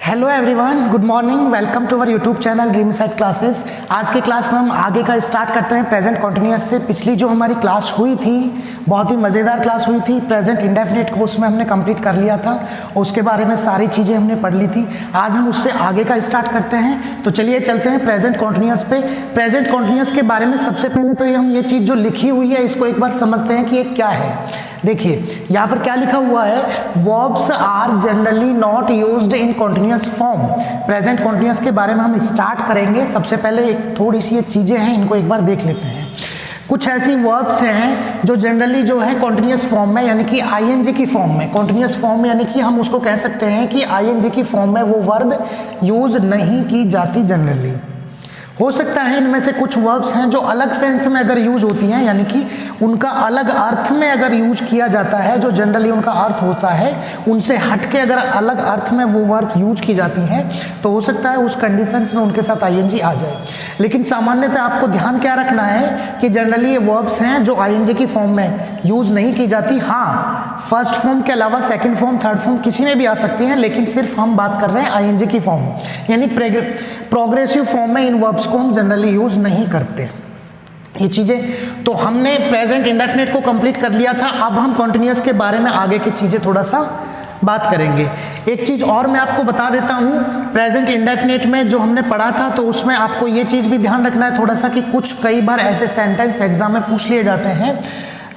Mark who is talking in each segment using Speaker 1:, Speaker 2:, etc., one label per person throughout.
Speaker 1: Hello everyone, good morning, welcome to our YouTube channel Dream Side Classes. आज के class में हम आगे का स्टार्ट करते हैं प्रेजेंट कॉन्टिन्यूअस से। पिछली जो हमारी क्लास हुई थी बहुत ही मज़ेदार क्लास हुई थी, प्रेजेंट इंडेफिनिट को उसमें हमने कंप्लीट कर लिया था और उसके बारे में सारी चीज़ें हमने पढ़ ली थी। आज हम उससे आगे का स्टार्ट करते हैं, तो चलिए चलते हैं प्रेजेंट कॉन्टिन्यूअस पे। प्रेजेंट कॉन्टिन्यूअस के बारे में सबसे पहले तो हम ये चीज़ जो लिखी हुई है इसको एक बार समझते हैं कि ये क्या है। देखिए यहाँ पर क्या लिखा हुआ है, verbs are generally not used in continuous form. Present continuous के बारे में हम स्टार्ट करेंगे। सबसे पहले एक थोड़ी सी ये चीज़ें हैं, इनको एक बार देख लेते हैं। कुछ ऐसी वर्ब्स हैं जो जनरली जो है कॉन्टिन्यूअस फॉर्म में यानी कि आईएनजी की फॉर्म में, कॉन्टिन्यूअस फॉर्म में यानी कि हम उसको कह सकते हैं कि आईएनजी की फॉर्म में वो वर्ब यूज नहीं की जाती जनरली। हो सकता है इनमें से कुछ वर्ब्स हैं जो अलग सेंस में अगर यूज होती हैं यानी कि उनका अलग अर्थ में अगर यूज किया जाता है, जो जनरली उनका अर्थ होता है उनसे हटके अगर अलग अर्थ में वो वर्ब यूज की जाती हैं तो हो सकता है उस कंडीशंस में उनके साथ आईएनजी आ जाए। लेकिन सामान्यतः आपको ध्यान क्या रखना है कि जनरली ये वर्ब्स हैं जो आईएनजी की फॉर्म में यूज नहीं की जाती। हाँ, फर्स्ट फॉर्म के अलावा सेकेंड फॉर्म थर्ड फॉर्म किसी में भी आ सकती हैं, लेकिन सिर्फ हम बात कर रहे हैं आईएनजी की फॉर्म यानी प्रोग्रेसिव फॉर्म में इन वर्ब्स को हम जनरली यूज नहीं करते। ये चीजें तो हमने प्रेजेंट इंडेफिनिट को कंप्लीट कर लिया था। अब हम कॉन्टिन्यूअस के बारे में आगे की चीजें थोड़ा सा बात करेंगे। एक चीज और मैं आपको बता देता हूं, प्रेजेंट इंडेफिनिट में जो हमने पढ़ा था तो उसमें आपको ये चीज भी ध्यान रखना है थोड़ा सा कि कुछ कई बार ऐसे सेंटेंस एग्जाम में पूछ लिए जाते हैं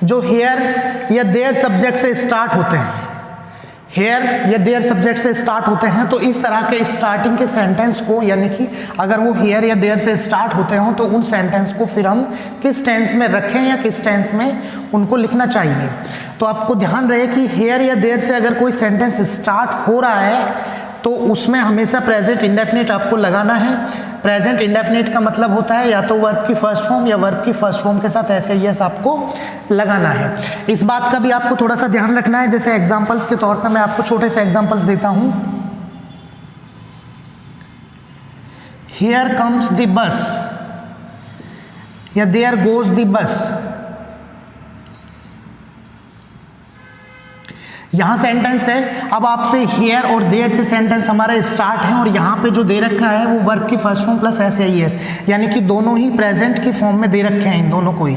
Speaker 1: जो हेयर या देयर सब्जेक्ट से स्टार्ट होते हैं। हेयर या देयर सब्जेक्ट से स्टार्ट होते हैं, तो इस तरह के स्टार्टिंग के सेंटेंस को यानी कि अगर वो हेयर या देयर से स्टार्ट होते हों तो उन सेंटेंस को फिर हम किस टेंस में रखें या किस टेंस में उनको लिखना चाहिए। तो आपको ध्यान रहे कि हेयर या देयर से अगर कोई सेंटेंस स्टार्ट हो रहा है तो उसमें हमेशा प्रेजेंट इंडेफिनिट आपको लगाना है। प्रेजेंट इंडेफिनिट का मतलब होता है या तो वर्ब की फर्स्ट फॉर्म या वर्ब की फर्स्ट फॉर्म के साथ ऐसे यस आपको लगाना है। इस बात का भी आपको थोड़ा सा ध्यान रखना है। जैसे एग्जांपल्स के तौर पर मैं आपको छोटे से एग्जांपल्स देता हूं। हियर कम्स द बस या देयर गोज द बस। यहां सेंटेंस है, अब आपसे हेयर और देयर से सेंटेंस हमारा स्टार्ट है और यहां पे जो दे रखा है वो वर्ब की फर्स्ट फॉर्म प्लस एस या एस यानी कि दोनों ही प्रेजेंट की फॉर्म में दे रखे हैं, इन दोनों को ही।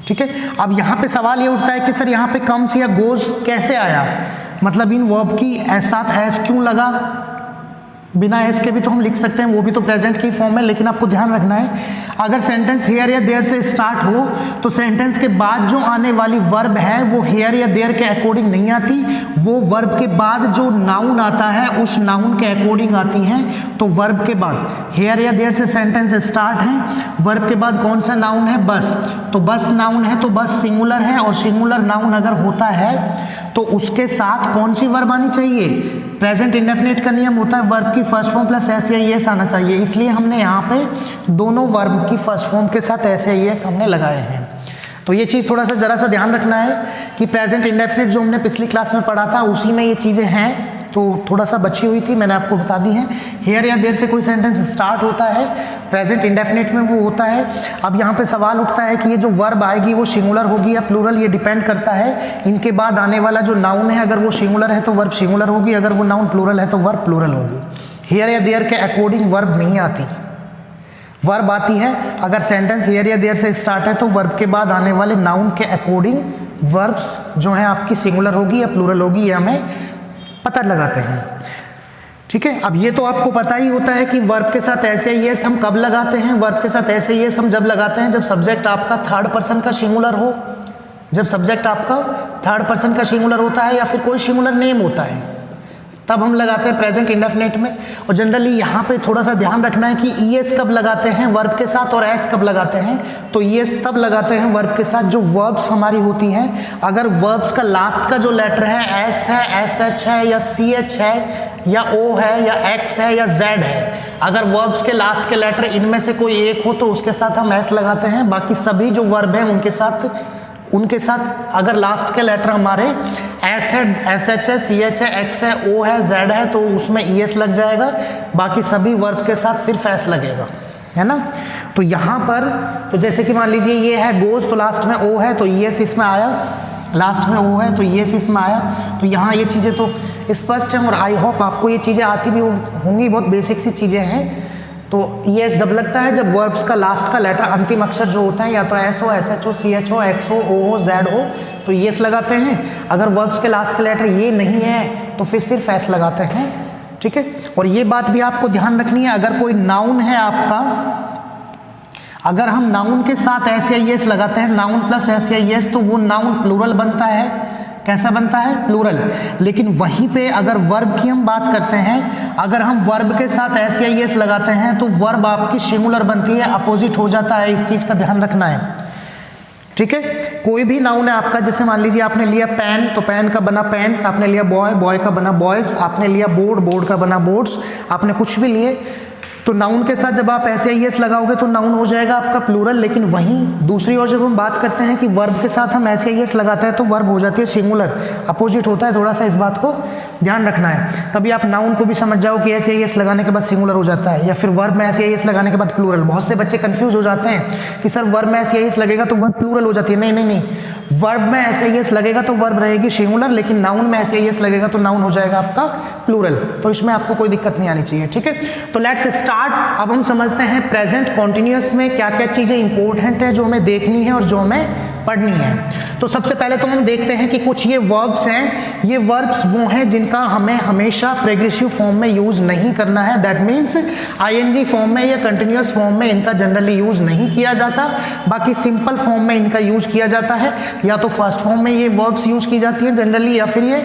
Speaker 1: ठीक है, अब यहां पे सवाल ये उठता है कि सर यहां पे कम्स या गोज कैसे आया, मतलब इन वर्ब की साथ एस क्यों लगा। बिना एस के भी तो हम लिख सकते हैं, वो भी तो प्रेजेंट की फॉर्म में। लेकिन आपको ध्यान रखना है अगर सेंटेंस हेयर या देयर से स्टार्ट हो तो सेंटेंस के बाद जो आने वाली वर्ब है वो हेयर या देयर के अकॉर्डिंग नहीं आती, वो वर्ब के बाद जो नाउन आता है उस नाउन के अकॉर्डिंग आती हैं। तो वर्ब के बाद हेयर या देयर से सेंटेंस स्टार्ट है, वर्ब के बाद कौन सा नाउन है, बस। तो बस नाउन है तो बस सिंगुलर है और सिंगुलर नाउन अगर होता है तो उसके साथ कौन सी वर्ब आनी चाहिए। प्रेजेंट इंडेफिनिट का नियम होता है वर्ब की फर्स्ट फॉर्म प्लस एस या एस आना चाहिए, इसलिए हमने यहाँ पे दोनों वर्ब की फर्स्ट फॉर्म के साथ एस या एस हमने लगाए हैं। तो ये चीज़ थोड़ा सा जरा सा ध्यान रखना है कि प्रेजेंट इंडेफिनिट जो हमने पिछली क्लास में पढ़ा था उसी में ये चीज़ें हैं, तो थोड़ा सा बची हुई थी, मैंने आपको बता दी है। हेयर या देयर से कोई सेंटेंस स्टार्ट होता है, प्रेजेंट इंडेफिनिट में वो होता है। अब यहाँ पे सवाल उठता है कि ये जो वर्ब आएगी वो सिंगुलर होगी या प्लूरल, ये डिपेंड करता है इनके बाद आने वाला जो नाउन है, अगर वो सिंगुलर है तो वर्ब सिंगुलर होगी, अगर वो नाउन प्लूरल है तो वर्ब प्लूरल होगी। हेयर या देयर के अकॉर्डिंग वर्ब नहीं आती, वर्ब आती है अगर सेंटेंस हेयर या देयर से स्टार्ट है तो वर्ब के बाद आने वाले नाउन के अकॉर्डिंग वर्ब्स जो है आपकी सिंगुलर होगी या प्लूरल होगी, ये हमें पता लगाते हैं। ठीक है, अब ये तो आपको पता ही होता है कि वर्ब के साथ ऐसे यस हम कब लगाते हैं। वर्ब के साथ ऐसे यस हम जब लगाते हैं जब सब्जेक्ट आपका थर्ड पर्सन का सिंगुलर हो, जब सब्जेक्ट आपका थर्ड पर्सन का सिंगुलर होता है या फिर कोई सिंगुलर नेम होता है तब हम लगाते हैं प्रेजेंट इंडेफिनिट में। और जनरली यहाँ पे थोड़ा सा ध्यान रखना है कि ईएस कब लगाते हैं वर्ब के साथ और एस कब लगाते हैं। तो ईएस तब लगाते हैं वर्ब के साथ जो वर्ब्स हमारी होती हैं, अगर वर्ब्स का लास्ट का जो लेटर है एस है, एस एच है या सी एच है या ओ है या एक्स है या जेड है, अगर वर्ब्स के लास्ट के लेटर इनमें से कोई एक हो तो उसके साथ हम एस लगाते हैं। बाकी सभी जो वर्ब हैं उनके साथ अगर लास्ट के लेटर हमारे एस है, एस एच है, सी एच है, एक्स है, ओ है, जेड है तो उसमें ई एस लग जाएगा। बाकी सभी वर्ब के साथ सिर्फ एस लगेगा, है ना। तो यहाँ पर तो जैसे कि मान लीजिए ये है गोज तो लास्ट में ओ है तो ई एस इसमें आया, लास्ट में ओ है तो ई एस इसमें आया। तो यहाँ ये चीज़ें तो स्पष्ट है और आई होप आपको ये चीज़ें आती भी होंगी, बहुत बेसिक सी चीज़ें हैं। तो ES जब लगता है जब वर्ब्स का लास्ट का लेटर अंतिम अक्षर जो होता है या तो S हो, SH हो, CH हो, X हो, O हो, Z हो तो ES लगाते हैं। अगर वर्ब्स के लास्ट का लेटर ये नहीं है तो फिर सिर्फ S लगाते हैं, ठीक है। और ये बात भी आपको ध्यान रखनी है, अगर कोई नाउन है आपका, अगर हम नाउन के साथ S या ES लगाते हैं, नाउन प्लस S या ES, तो वो नाउन प्लूरल बनता है। कैसा बनता है? प्लूरल। लेकिन वहीं पे अगर वर्ब की हम बात करते हैं, अगर हम वर्ब के साथ S या ES लगाते हैं तो वर्ब आपकी सिंगुलर बनती है, अपोजिट हो जाता है। इस चीज़ का ध्यान रखना है, ठीक है। कोई भी नाउन है आपका, जैसे मान लीजिए आपने लिया पेन तो पेन का बना पेन्स, आपने लिया बॉय, बॉय का बना बॉयज, आपने लिया बोर्ड, बोर्ड का बना बोर्ड्स, आपने कुछ भी लिए तो नाउन के साथ जब आप ऐसे ES लगाओगे तो नाउन हो जाएगा आपका प्लूरल। लेकिन वहीं दूसरी ओर जब हम बात करते हैं कि वर्ब के साथ हम ऐसे ES लगाते हैं तो वर्ब हो जाती है सिंगुलर, अपोजिट होता है। थोड़ा सा इस बात को ध्यान रखना है, तभी आप नाउन को भी समझ जाओ कि ऐसे ES लगाने के बाद सिंगुलर हो जाता है, या फिर वर्ब में ऐसे ES लगाने के बाद प्लूरल। बहुत से बच्चे कंफ्यूज हो जाते हैं कि सर वर्ब में ऐसे ES लगेगा तो वर्ब प्लूरल हो जाती है। नहीं नहीं नहीं, वर्ब में ऐसे ES लगेगा तो वर्ब रहेगी सिंगुलर, लेकिन नाउन में ऐसे ES लगेगा तो नाउन हो जाएगा आपका प्लूरल। तो इसमें आपको कोई दिक्कत नहीं आनी चाहिए, ठीक है। तो लेट्स स्टार्ट। अब हम समझते हैं प्रेजेंट कॉन्टिन्यूअस में क्या क्या चीजें इंपॉर्टेंट है जो हमें देखनी है और जो हमें पढ़नी है। तो सबसे पहले तो हम देखते हैं कि कुछ ये वर्ब्स हैं, ये वर्ब्स वो हैं जिनका हमें हमेशा प्रेग्रेसिव फॉर्म में यूज नहीं करना है। दैट मीन्स ING फॉर्म में या कंटिन्यूअस फॉर्म में इनका जनरली यूज नहीं किया जाता, बाकी सिंपल फॉर्म में इनका यूज किया जाता है। या तो फर्स्ट फॉर्म में ये वर्ब्स यूज की जाती हैं जनरली, या फिर ये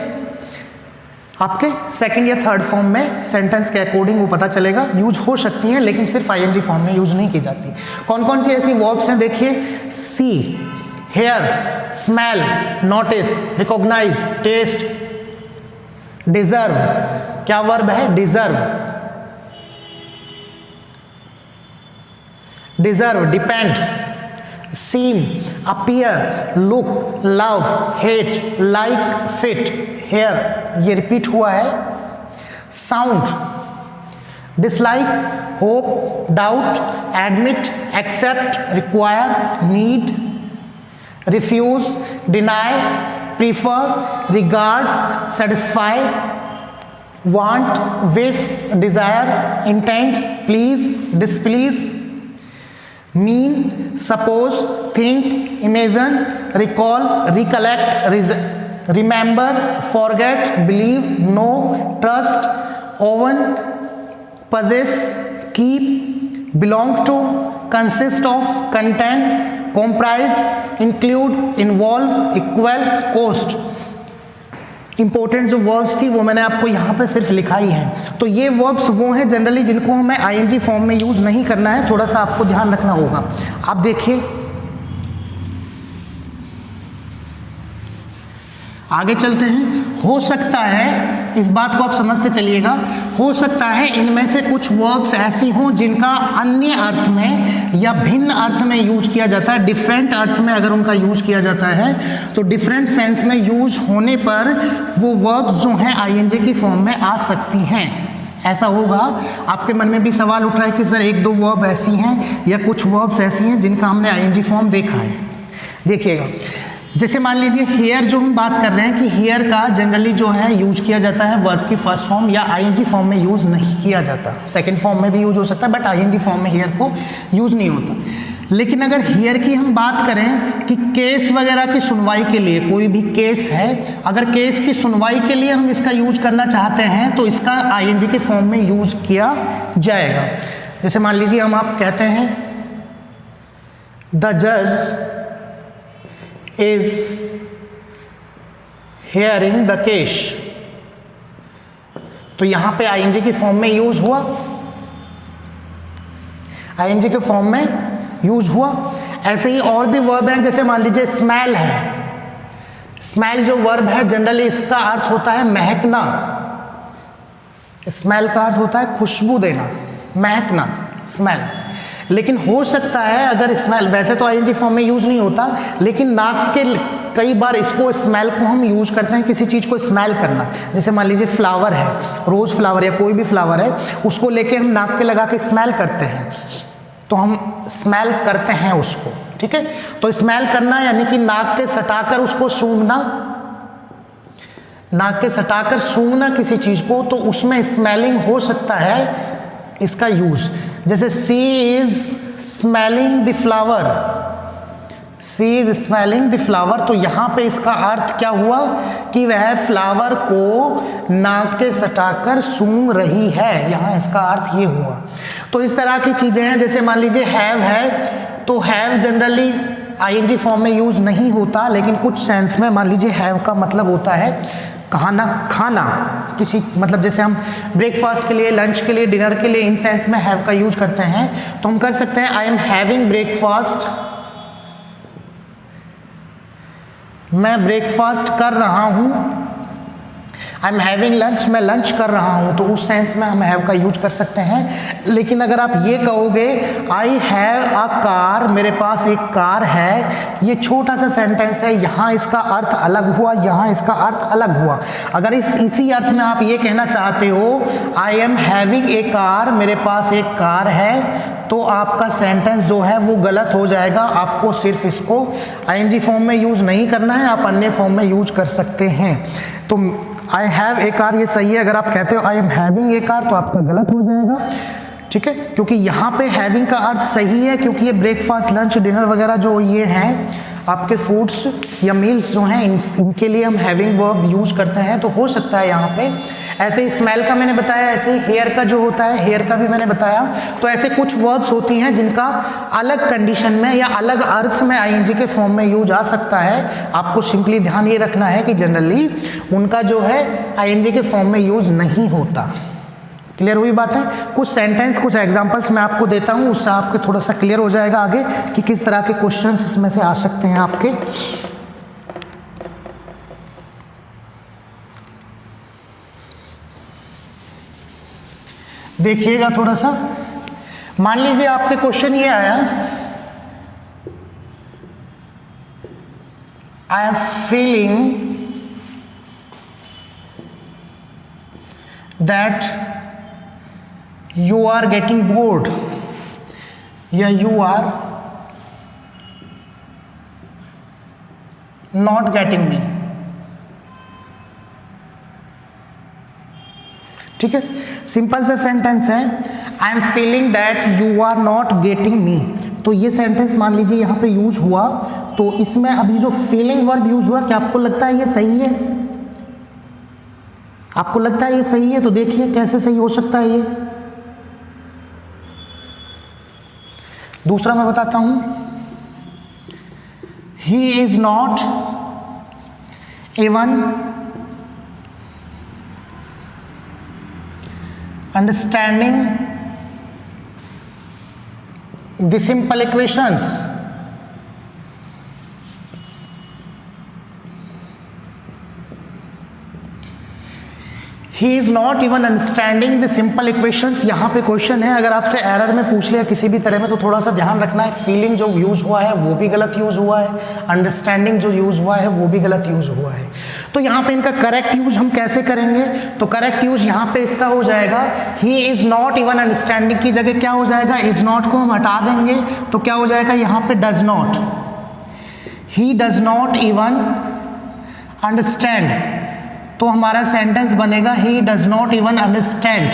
Speaker 1: आपके सेकंड या थर्ड फॉर्म में सेंटेंस के अकॉर्डिंग वो पता चलेगा यूज हो सकती हैं, लेकिन सिर्फ ING फॉर्म में यूज नहीं की जाती। कौन कौन सी ऐसी वर्ब्स हैं देखिए, see, hear, smell, notice, recognise, taste, deserve. क्या वर्ब है? Deserve, deserve, depend, seem, appear, look, love, hate, like, fit, hear, ये रिपीट हुआ है। Sound, dislike, hope, doubt, admit, accept, require, need, refuse, deny, prefer, regard, satisfy, want, wish, desire, intent, please, displease, mean, suppose, think, imagine, recall, recollect, remember, forget, believe, know, trust, own, possess, keep, belong to, consist of, contain, comprise, include, involve, equal, cost। Important जो verbs थी वो मैंने आपको यहाँ पे सिर्फ लिखाई है। तो ये वर्ब्स वो हैं जनरली जिनको हमें ING फॉर्म में यूज नहीं करना है, थोड़ा सा आपको ध्यान रखना होगा। आप देखिए आगे चलते हैं। हो सकता है, इस बात को आप समझते चलिएगा, हो सकता है इनमें से कुछ वर्ब्स ऐसी हों जिनका अन्य अर्थ में या भिन्न अर्थ में यूज किया जाता है। डिफरेंट अर्थ में अगर उनका यूज किया जाता है तो डिफरेंट सेंस में यूज होने पर वो वर्ब्स जो हैं ING की फॉर्म में आ सकती हैं। ऐसा होगा, आपके मन में भी सवाल उठ रहा है कि सर एक दो वर्ब ऐसी हैं या कुछ वर्ब्स ऐसी हैं जिनका हमने ING फॉर्म देखा है। देखिएगा, जैसे मान लीजिए हेयर, जो हम बात कर रहे हैं कि हेयर का जनरली जो है यूज किया जाता है वर्ब की फर्स्ट फॉर्म या ING फॉर्म में यूज नहीं किया जाता। सेकंड फॉर्म में भी यूज हो सकता है बट ING फॉर्म में हेयर को यूज नहीं होता। लेकिन अगर हेयर की हम बात करें कि केस वगैरह की सुनवाई के लिए, कोई भी केस है, अगर केस की सुनवाई के लिए हम इसका यूज करना चाहते हैं तो इसका ING के फॉर्म में यूज किया जाएगा। जैसे मान लीजिए हम आप कहते हैं द जज is hearing the case, तो यहां पे ING की फॉर्म में यूज हुआ, ING के फॉर्म में यूज हुआ। ऐसे ही और भी वर्ब हैं, जैसे मान लीजिए स्मेल है। स्मेल जो वर्ब है जनरली इसका अर्थ होता है महकना। स्मेल का अर्थ होता है खुशबू देना, महकना, स्मेल। लेकिन हो सकता है अगर स्मेल, वैसे तो ING फॉर्म में यूज नहीं होता, लेकिन नाक के कई बार इसको स्मेल को हम यूज करते हैं किसी चीज को स्मेल करना। जैसे मान लीजिए फ्लावर है, रोज फ्लावर या कोई भी फ्लावर है, उसको लेके हम नाक के लगा के स्मेल करते हैं, तो हम स्मेल करते हैं उसको, ठीक है। तो स्मेल करना यानी कि नाक के सटाकर उसको सूंघना, नाक के सटाकर सूंघना किसी चीज को, तो उसमें स्मेलिंग हो सकता है इसका यूज। जैसे she is smelling the flower, she is smelling the flower, तो यहां पे इसका अर्थ क्या हुआ कि वह फ्लावर को नाक के सटाकर सूंघ रही है, यहां इसका अर्थ ये हुआ। तो इस तरह की चीजें हैं। जैसे मान लीजिए हैव है, तो हैव जनरली आईएनजी फॉर्म में यूज नहीं होता, लेकिन कुछ सेंस में मान लीजिए हैव का मतलब होता है खाना, खाना किसी, मतलब जैसे हम ब्रेकफास्ट के लिए, लंच के लिए, डिनर के लिए इन सेंस में हैव का यूज करते हैं, तो हम कर सकते हैं आई एम हैविंग ब्रेकफास्ट, मैं ब्रेकफास्ट कर रहा हूं। आई एम हैविंग लंच, मैं लंच कर रहा हूं, तो उस सेंस में हम हैव का यूज कर सकते हैं। लेकिन अगर आप ये कहोगे आई हैव अ कार, मेरे पास एक कार है, ये छोटा सा सेंटेंस है, यहाँ इसका अर्थ अलग हुआ, यहाँ इसका अर्थ अलग हुआ। अगर इसी अर्थ में आप ये कहना चाहते हो I am having a car, मेरे पास एक कार है, तो आपका सेंटेंस जो है वो गलत हो जाएगा। आपको सिर्फ इसको आईएनजी फॉर्म में यूज नहीं करना है, आप अन्य फॉर्म में यूज कर सकते हैं। तो आई हैव ए कार ये सही है। अगर आप कहते हो I am having a car, तो आपका गलत हो जाएगा, ठीक है, क्योंकि यहाँ पे हैविंग का अर्थ सही है, क्योंकि ये ब्रेकफास्ट, लंच, डिनर वगैरह जो ये हैं आपके फूड्स या मील्स जो हैं, इनके लिए हम हैविंग वर्ब यूज करते हैं। तो हो सकता है यहाँ पे ऐसे ही स्मेल का मैंने बताया, ऐसे ही हेयर का जो होता है, हेयर का भी मैंने बताया। तो ऐसे कुछ वर्ब्स होती हैं जिनका अलग कंडीशन में या अलग अर्थ में आईएनजी के फॉर्म में यूज आ सकता है। आपको सिंपली ध्यान ये रखना है कि जनरली उनका जो है आईएनजी के फॉर्म में यूज नहीं होता। क्लियर हुई बात है? कुछ सेंटेंस, कुछ एग्जांपल्स मैं आपको देता हूं, उससे आपके थोड़ा सा क्लियर हो जाएगा आगे कि किस तरह के क्वेश्चंस इसमें से आ सकते हैं आपके। देखिएगा थोड़ा सा, मान लीजिए आपके क्वेश्चन ये आया आई am feeling that you are getting bored या you are not getting me, ठीक है, सिंपल सा सेंटेंस है I am feeling that you are not getting me. तो ये सेंटेंस मान लीजिए यहाँ पे यूज हुआ, तो इसमें अभी जो फीलिंग वर्ब यूज हुआ, क्या आपको लगता है ये सही है? आपको लगता है ये सही है? तो देखिए कैसे सही हो सकता है ये। दूसरा मैं बताता हूं, he is not even understanding the simple equations. He is not even understanding the simple equations. यहाँ पे क्वेश्चन है, अगर आपसे एरर में पूछ लिया किसी भी तरह में, तो थोड़ा सा ध्यान रखना है, फीलिंग जो यूज हुआ है वो भी गलत यूज हुआ है, अंडरस्टैंडिंग जो यूज हुआ है वो भी गलत यूज हुआ है। तो यहाँ पे इनका करेक्ट यूज हम कैसे करेंगे? तो करेक्ट यूज यहाँ पे इसका हो जाएगा he is not even understanding की जगह क्या हो जाएगा, इज नॉट को हम हटा देंगे, तो क्या हो जाएगा यहाँ पे does not, he does not even understand. तो हमारा सेंटेंस बनेगा he does not even understand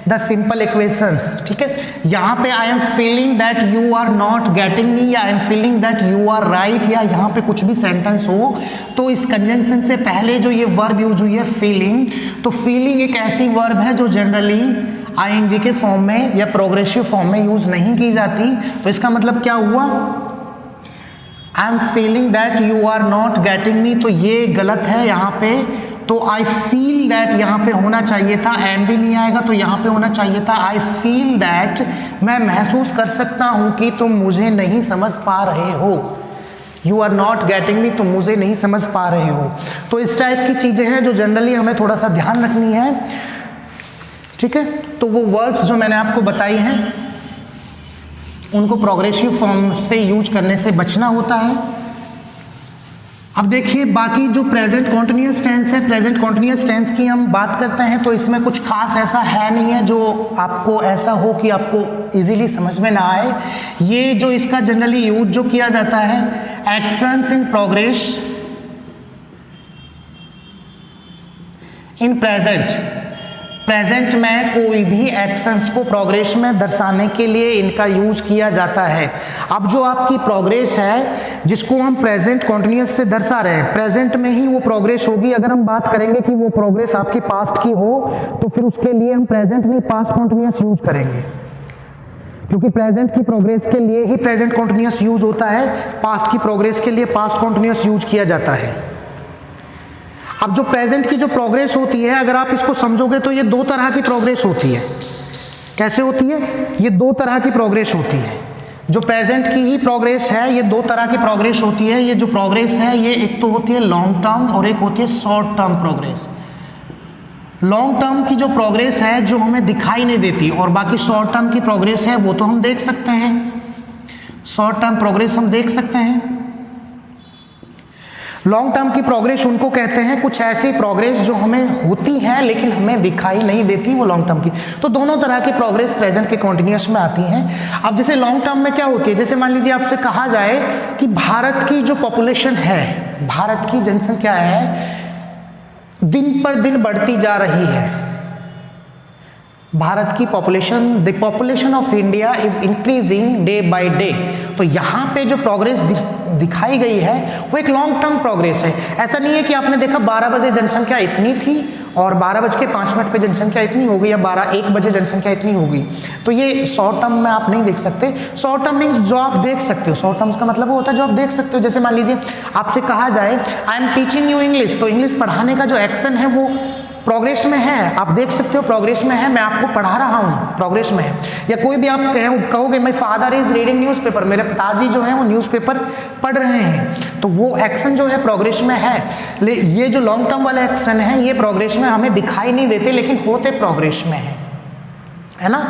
Speaker 1: the simple equations, ठीक है। यहाँ पे I am feeling that you are not getting me, या I am feeling that you are right, या यहाँ पे कुछ भी सेंटेंस हो, तो इस कंजंक्शन से पहले जो ये वर्ब यूज हुई है फीलिंग, तो फीलिंग एक ऐसी वर्ब है जो जनरली आईएनजी के फॉर्म में या प्रोग्रेसिव फॉर्म में यूज नहीं की जाती। तो इसका मतलब क्या हुआ, I am feeling that you are not getting me, तो ये गलत है यहाँ पे। तो आई फील दैट यहाँ पे होना चाहिए था, एम भी नहीं आएगा, तो यहाँ पे होना चाहिए था आई फील दैट, मैं महसूस कर सकता हूँ कि तुम मुझे नहीं समझ पा रहे हो, you are not getting me, तुम मुझे नहीं समझ पा रहे हो। तो इस टाइप की चीज़ें हैं जो जनरली हमें थोड़ा सा ध्यान रखनी है, ठीक है। तो वो वर्ब्स जो मैंने आपको बताई हैं उनको प्रोग्रेसिव फॉर्म से यूज करने से बचना होता है। अब देखिए बाकी जो प्रेजेंट कॉन्टिन्यूअस टेंस है, प्रेजेंट कॉन्टिन्यूअस टेंस की हम बात करते हैं तो इसमें कुछ खास ऐसा है नहीं है जो आपको ऐसा हो कि आपको इजीली समझ में ना आए। ये जो इसका जनरली यूज जो किया जाता है, actions in progress, in present में कोई भी एक्शंस को प्रोग्रेस में दर्शाने के लिए इनका यूज किया जाता है। अब जो आपकी प्रोग्रेस है जिसको हम प्रेजेंट कॉन्टिन्यूअस से दर्शा रहे हैं, प्रेजेंट में ही वो प्रोग्रेस होगी। अगर हम बात करेंगे कि वो प्रोग्रेस आपकी पास्ट की हो तो फिर उसके लिए हम प्रेजेंट नहीं पास्ट कॉन्टिन्यूअस यूज करेंगे, क्योंकि प्रेजेंट की प्रोग्रेस के लिए ही प्रेजेंट कॉन्टिन्यूअस यूज होता है, पास्ट की प्रोग्रेस के लिए पास्ट कॉन्टिन्यूअस यूज किया जाता है। अब जो प्रेजेंट की जो प्रोग्रेस होती है, अगर आप इसको समझोगे तो ये दो तरह की प्रोग्रेस होती है। कैसे होती है? ये दो तरह की प्रोग्रेस होती है। जो प्रेजेंट की ही प्रोग्रेस है, ये दो तरह की प्रोग्रेस होती है। ये जो प्रोग्रेस है ये एक तो होती है लॉन्ग टर्म और एक होती है short term progress. Long term की जो प्रोग्रेस है जो हमें दिखाई नहीं देती, और बाकी शॉर्ट टर्म की प्रोग्रेस है वो तो हम देख सकते हैं। शॉर्ट टर्म प्रोग्रेस हम देख सकते हैं। लॉन्ग टर्म की प्रोग्रेस उनको कहते हैं, कुछ ऐसी प्रोग्रेस जो हमें होती है लेकिन हमें दिखाई नहीं देती, वो लॉन्ग टर्म की। तो दोनों तरह की प्रोग्रेस प्रेजेंट के कॉन्टिन्यूअस में आती हैं। अब जैसे लॉन्ग टर्म में क्या होती है, जैसे मान लीजिए आपसे कहा जाए कि भारत की जो पॉपुलेशन है, भारत की जनसंख्या है दिन पर दिन बढ़ती जा रही है। भारत की population, the population of India is increasing day by day. तो यहाँ पे जो प्रोग्रेस दिखाई गई है वो एक लॉन्ग टर्म प्रोग्रेस है। ऐसा नहीं है कि आपने देखा 12 बजे जनसंख्या इतनी थी और 12:05 पे जनसंख्या इतनी हो गई या 1 बजे जनसंख्या इतनी हो गई। तो ये शॉर्ट टर्म में आप नहीं देख सकते। शॉर्ट टर्म मीन्स जो आप देख सकते हो, शॉर्ट टर्म्स का मतलब वो होता है जो आप देख सकते हो। जैसे मान लीजिए आपसे कहा जाए I am teaching you English, तो इंग्लिश पढ़ाने का जो एक्शन है वो प्रोग्रेस में है, आप देख सकते हो प्रोग्रेस में है, मैं आपको पढ़ा रहा हूँ, प्रोग्रेस में है। या कोई भी आप कहोगे my father is reading newspaper, मेरे पिताजी जो हैं वो न्यूज़पेपर पढ़ रहे हैं, तो वो एक्शन जो है प्रोग्रेस में है। ये जो लॉन्ग टर्म वाला एक्शन है ये प्रोग्रेस में हमें दिखाई नहीं देते लेकिन होते प्रोग्रेस में है ना।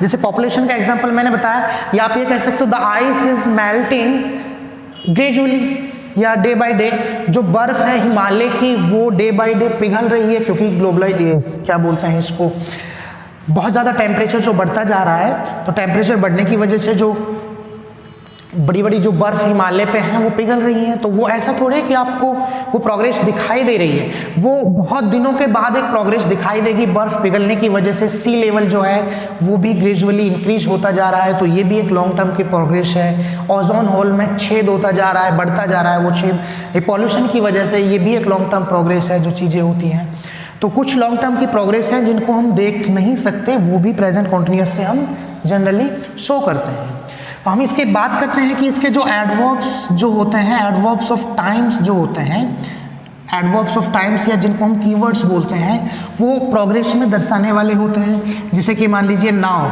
Speaker 1: जैसे पॉपुलेशन का एग्जाम्पल मैंने बताया, या आप ये कह सकते हो the ice is melting gradually, या डे बाय डे जो बर्फ है हिमालय की वो डे बाय डे पिघल रही है, क्योंकि क्या बोलते हैं इसको, बहुत ज़्यादा टेम्परेचर जो बढ़ता जा रहा है, तो टेम्परेचर बढ़ने की वजह से जो बड़ी बड़ी जो बर्फ हिमालय पे हैं वो पिघल रही है। तो वो ऐसा थोड़े कि आपको वो प्रोग्रेस दिखाई दे रही है, वो बहुत दिनों के बाद एक प्रोग्रेस दिखाई देगी। बर्फ पिघलने की वजह से सी लेवल जो है वो भी ग्रेजुअली इंक्रीज होता जा रहा है, तो ये भी एक लॉन्ग टर्म की प्रोग्रेस है। ओजोन होल में छेद होता जा रहा है, बढ़ता जा रहा है वो छेद, ये पॉल्यूशन की वजह से, ये भी एक लॉन्ग टर्म प्रोग्रेस है जो चीज़ें होती हैं। तो कुछ लॉन्ग टर्म की प्रोग्रेस हैं जिनको हम देख नहीं सकते, वो भी प्रेजेंट कॉन्टिन्यूअस से हम जनरली शो करते हैं। तो हम इसके बात करते हैं कि इसके जो एडवर्ब्स जो होते हैं, एडवर्ब्स ऑफ टाइम्स जो होते हैं, एडवर्ब्स ऑफ टाइम्स या जिनको हम कीवर्ड्स बोलते हैं, वो प्रोग्रेस में दर्शाने वाले होते हैं। जैसे कि मान लीजिए नाउ,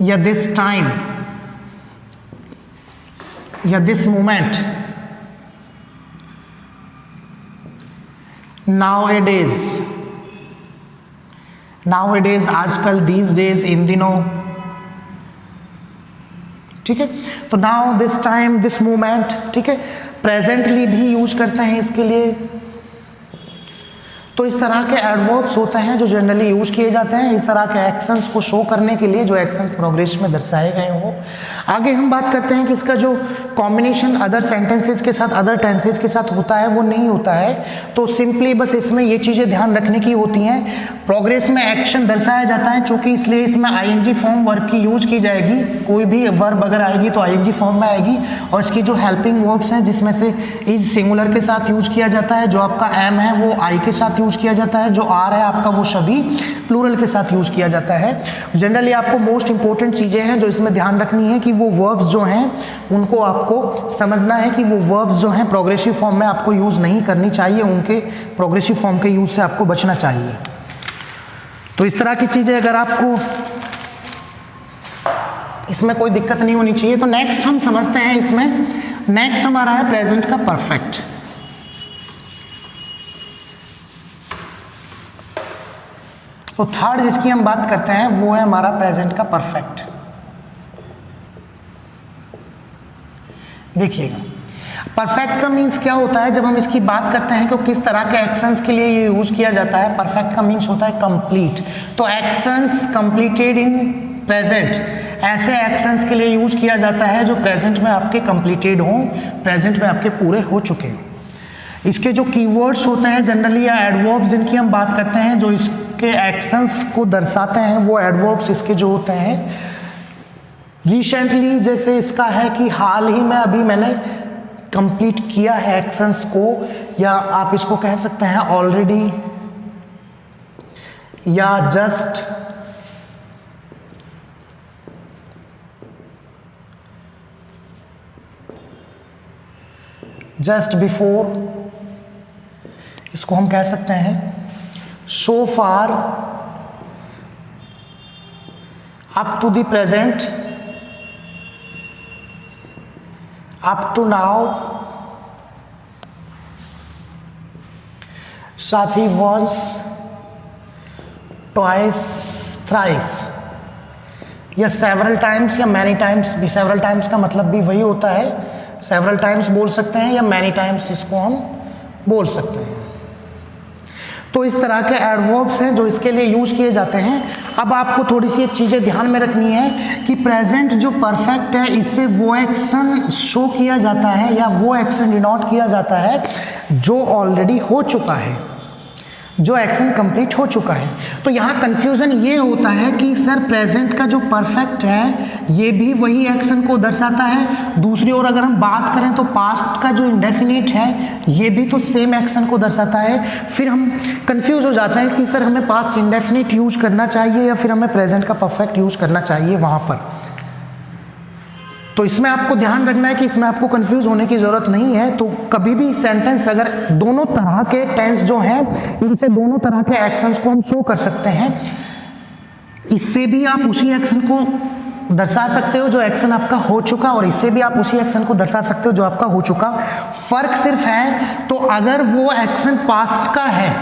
Speaker 1: या दिस टाइम, या दिस मोमेंट, नाउएडेज, नाउएडेज आजकल, दीज डेज इन दिनों, ठीक है। तो now, this time, this moment, ठीक है। प्रेजेंटली भी यूज करते हैं इसके लिए। तो इस तरह के एडवर्ब्स होते हैं जो जनरली यूज किए जाते हैं इस तरह के एक्शंस को शो करने के लिए, जो एक्शंस प्रोग्रेस में दर्शाए गए हो। आगे हम बात करते हैं कि इसका जो कॉम्बिनेशन अदर सेंटेंसेस के साथ, अदर टेंसेस के साथ होता है वो नहीं होता है। तो सिंपली बस इसमें ये चीज़ें ध्यान रखने की होती हैं। प्रोग्रेस में एक्शन दर्शाया जाता है चूँकि, इसलिए इसमें आईएनजी फॉर्म वर्ब की यूज की जाएगी। कोई भी वर्ब अगर आएगी तो आईएनजी फॉर्म में आएगी, और इसकी जो हेल्पिंग वर्ब्स हैं जिसमें से इज सिंगुलर के साथ यूज किया जाता है, जो आपका एम है वो आई के साथ यूज किया जाता है, जो आर है आपका वो सभी प्लूरल के साथ यूज किया जाता है। जनरली आपको मोस्ट इंपॉर्टेंट चीज़ें हैं जो इसमें ध्यान रखनी है कि वो वर्ब्स जो हैं उनको आपको समझना है कि वो वर्ब्स जो हैं प्रोग्रेसिव फॉर्म में आपको यूज़ नहीं करनी चाहिए, उनके प्रोग्रेसिव फॉर्म के यूज़ से आपको बचना चाहिए। तो इस तरह की चीज़ें अगर आपको इसमें कोई दिक्कत नहीं होनी चाहिए। तो नेक्स्ट हम समझते हैं इसमें, नेक्स्ट हमारा है प्रेजेंट का परफेक्ट। तो थर्ड जिसकी हम बात करते हैं वो है हमारा प्रेजेंट का परफेक्ट। देखिएगा परफेक्ट का मीन्स क्या होता है, जब हम इसकी बात करते हैं कि किस तरह के एक्शंस के लिए ये यूज किया जाता है। परफेक्ट का मीन्स होता है कंप्लीट। तो एक्शंस कंप्लीटेड इन प्रेजेंट, ऐसे एक्शंस के लिए यूज किया जाता है जो प्रेजेंट में आपके कंप्लीटेड हों, प्रेजेंट में आपके पूरे हो चुके हों। इसके जो कीवर्ड्स होते हैं जनरली या एडवर्ब्स जिनकी हम बात करते हैं जो इसके एक्शंस को दर्शाते हैं, वो एडवर्ब्स इसके जो होते हैं रिसेंटली, जैसे इसका है कि हाल ही में अभी मैंने कंप्लीट किया है एक्शंस को, या आप इसको कह सकते हैं ऑलरेडी, या जस्ट, जस्ट बिफोर, इसको हम कह सकते हैं so far, up to the present, up to now, साथ ही वंस, ट्वाइस, थ्राइस, या सेवरल टाइम्स या मैनी टाइम्स भी। सेवरल टाइम्स का मतलब भी वही होता है, सेवरल टाइम्स बोल सकते हैं या मैनी टाइम्स इसको हम बोल सकते हैं। तो इस तरह के एडवर्ब्स हैं जो इसके लिए यूज किए जाते हैं। अब आपको थोड़ी सी चीज़ें ध्यान में रखनी है कि प्रेजेंट जो परफेक्ट है इससे वो एक्शन शो किया जाता है या वो एक्शन डिनोट किया जाता है जो ऑलरेडी हो चुका है, जो एक्शन कंप्लीट हो चुका है। तो यहाँ कंफ्यूजन ये होता है कि सर प्रेजेंट का जो परफेक्ट है ये भी वही एक्शन को दर्शाता है, दूसरी ओर अगर हम बात करें तो पास्ट का जो इंडेफिनिट है ये भी तो सेम एक्शन को दर्शाता है। फिर हम कंफ्यूज हो जाते हैं कि सर हमें पास्ट इंडेफिनिट यूज करना चाहिए या फिर हमें प्रेजेंट का परफेक्ट यूज करना चाहिए वहाँ पर। तो इसमें आपको ध्यान रखना है कि इसमें आपको कंफ्यूज होने की ज़रूरत नहीं है। तो कभी भी सेंटेंस अगर दोनों तरह के टेंस जो हैं इनसे दोनों तरह के एक्शंस को हम शो कर सकते हैं, इससे भी आप उसी एक्शन को दर्शा सकते हो जो एक्शन आपका हो चुका, और इससे भी आप उसी एक्शन को दर्शा सकते हो जो आपका हो चुका। फर्क सिर्फ है तो अगर वो एक्शन पास्ट का है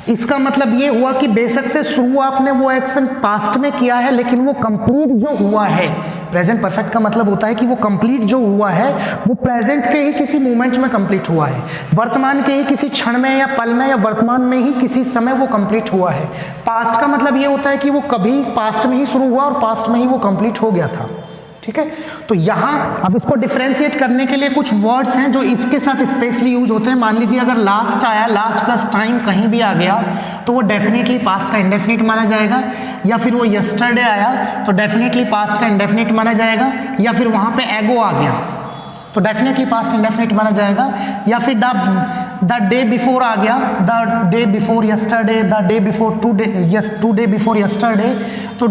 Speaker 1: इसका मतलब ये हुआ कि बेशक से शुरू आपने वो एक्शन पास्ट में किया है लेकिन वो कंप्लीट जो हुआ है, प्रेजेंट परफेक्ट का मतलब होता है कि वो कंप्लीट जो हुआ है वो प्रेजेंट के ही किसी मोमेंट में कंप्लीट हुआ है, वर्तमान के ही किसी क्षण में या पल में या वर्तमान में ही किसी समय वो कंप्लीट हुआ है। पास्ट का मतलब ये होता है कि वो कभी पास्ट में ही शुरू हुआ और पास्ट में ही वो कंप्लीट हो गया था। ठीक है, तो यहाँ अब इसको डिफरेंशिएट करने के लिए कुछ वर्ड्स हैं जो इसके साथ स्पेशली यूज होते हैं। मान लीजिए अगर लास्ट आया, लास्ट प्लस टाइम कहीं भी आ गया तो वो डेफिनेटली पास्ट का इंडेफिनिट माना जाएगा, या फिर वो यस्टरडे आया तो डेफिनेटली पास्ट का इंडेफिनिट माना जाएगा, या फिर वहाँ पे एगो आ गया तो डेफिनेटली पास्ट इंडेफिनिट माना जाएगा, या फिर द डे बिफोर आ गया, the day before yesterday, the day before to day before yesterday, तो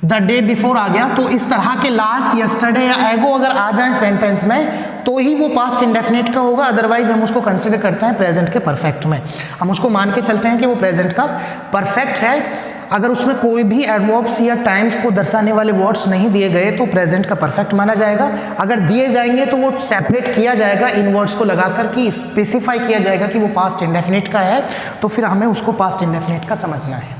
Speaker 1: द डे बिफोर आ गया। तो इस तरह के लास्ट, यस्टरडे या एगो अगर आ जाए सेंटेंस में तो ही वो पास्ट इंडेफिनिट का होगा, अदरवाइज हम उसको कंसिडर करते हैं प्रेजेंट के परफेक्ट में। हम उसको मान के चलते हैं कि वो प्रेजेंट का परफेक्ट है। अगर उसमें कोई भी एडवर्ब्स या टाइम्स को दर्शाने वाले वर्ड्स नहीं दिए गए तो प्रेजेंट का परफेक्ट माना जाएगा। अगर दिए जाएंगे तो वो सेपरेट किया जाएगा इन वर्ड्स को लगाकर कि स्पेसिफाई किया जाएगा कि वो पास्ट इंडेफिनिट का है, तो फिर हमें उसको पास्ट इंडेफिनिट का समझना है।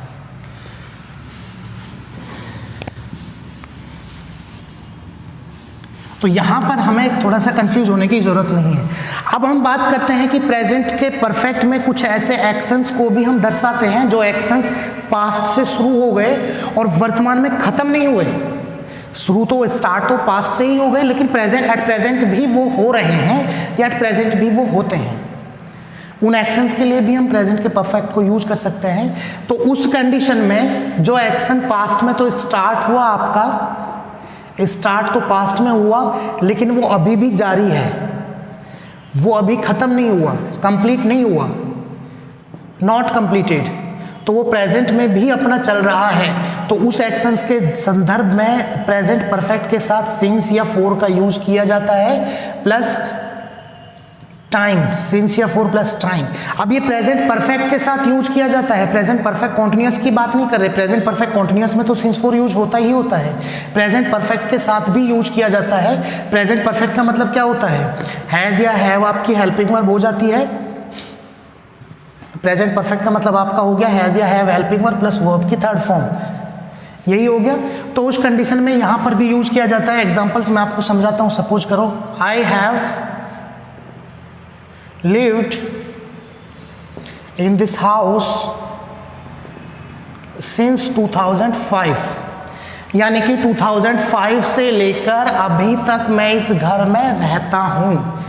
Speaker 1: तो यहाँ पर हमें थोड़ा सा कंफ्यूज होने की ज़रूरत नहीं है। अब हम बात करते हैं कि प्रेजेंट के परफेक्ट में कुछ ऐसे एक्शंस को भी हम दर्शाते हैं जो एक्शंस पास्ट से शुरू हो गए और वर्तमान में ख़त्म नहीं हुए। शुरू तो स्टार्ट तो पास्ट से ही हो गए लेकिन एट प्रेजेंट भी वो हो रहे हैं या एट प्रेजेंट भी वो होते हैं। उन एक्शंस के लिए भी हम प्रेजेंट के परफेक्ट को यूज कर सकते हैं। तो उस कंडीशन में जो एक्शन पास्ट में तो स्टार्ट हुआ, आपका स्टार्ट तो पास्ट में हुआ लेकिन वो अभी भी जारी है, वो अभी खत्म नहीं हुआ, कंप्लीट नहीं हुआ, नॉट कंप्लीटेड, तो वो प्रेजेंट में भी अपना चल रहा है। तो उस एक्शंस के संदर्भ में प्रेजेंट परफेक्ट के साथ सिंस या फोर का यूज किया जाता है प्लस टाइम, सिंस या फोर प्लस टाइम। अब ये प्रेजेंट परफेक्ट के साथ यूज किया जाता है, प्रेजेंट परफेक्ट कॉन्टिन्यूस की बात नहीं कर रहे। प्रेजेंट परफेक्ट कॉन्टिन्यूस में तो सिंस फोर यूज होता ही होता है, प्रेजेंट परफेक्ट के साथ भी यूज किया जाता है। प्रेजेंट परफेक्ट का मतलब क्या होता है, हैज या हैव आपकी हेल्पिंग वर्ब हो जाती है। प्रेजेंट परफेक्ट का मतलब आपका हो गया हैज या have helping verb plus verb की थर्ड फॉर्म, यही हो गया। तो उस कंडीशन में यहां पर भी यूज किया जाता है। एग्जांपल्स मैं आपको समझाता हूं। सपोज करो I have lived in this house since 2005। यानी कि 2005 से लेकर अभी तक मैं इस घर में रहता हूँ।